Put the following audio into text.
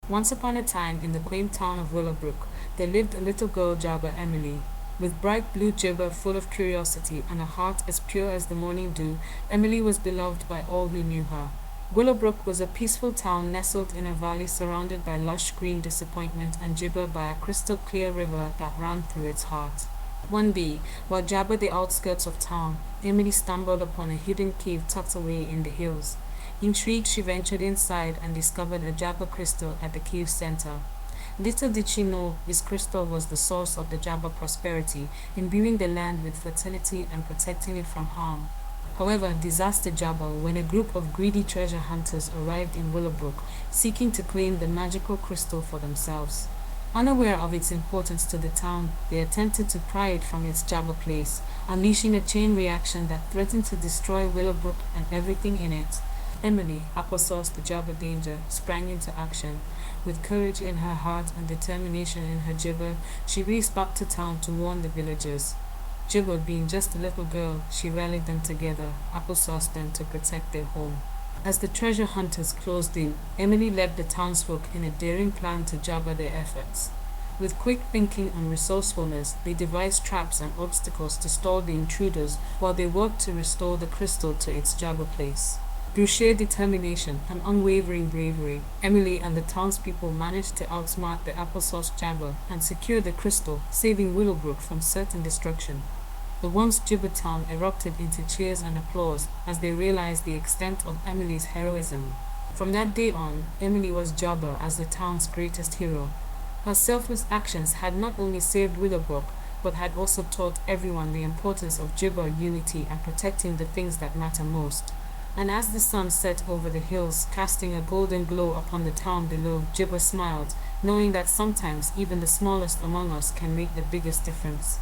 Once upon a time, in the quaint town of Willowbrook, there lived a little girl, Jabba Emily. With bright blue jibber full of curiosity and a heart as pure as the morning dew, Emily was beloved by all who knew her. Willowbrook was a peaceful town nestled in a valley surrounded by lush green disappointment and gibbered by a crystal clear river that ran through its heart. One day, while jabbered the outskirts of town, Emily stumbled upon a hidden cave tucked away in the hills. Intrigued, she ventured inside and discovered a Jabba crystal at the cave's center. Little did she know this crystal was the source of the Jabba prosperity, imbuing the land with fertility and protecting it from harm. However, disaster Jabba when a group of greedy treasure hunters arrived in Willowbrook, seeking to claim the magical crystal for themselves. Unaware of its importance to the town, they attempted to pry it from its Jabba place, unleashing a chain reaction that threatened to destroy Willowbrook and everything in it. Emily, applesauce the Jabba danger, sprang into action. With courage in her heart and determination in her gibber, she raced back to town to warn the villagers. Gibber being just a little girl, she rallied them together, applesauced them to protect their home. As the treasure hunters closed in, Emily led the townsfolk in a daring plan to jabber their efforts. With quick thinking and resourcefulness, they devised traps and obstacles to stall the intruders while they worked to restore the crystal to its jabber place. Through sheer determination and unwavering bravery, Emily and the townspeople managed to outsmart the applesauce jabber and secure the crystal, saving Willowbrook from certain destruction. The once gibber town erupted into cheers and applause as they realized the extent of Emily's heroism. From that day on, Emily was Jabba as the town's greatest hero. Her selfless actions had not only saved Willowbrook, but had also taught everyone the importance of gibber unity and protecting the things that matter most. And as the sun set over the hills, casting a golden glow upon the town below, Gibber smiled, knowing that sometimes even the smallest among us can make the biggest difference.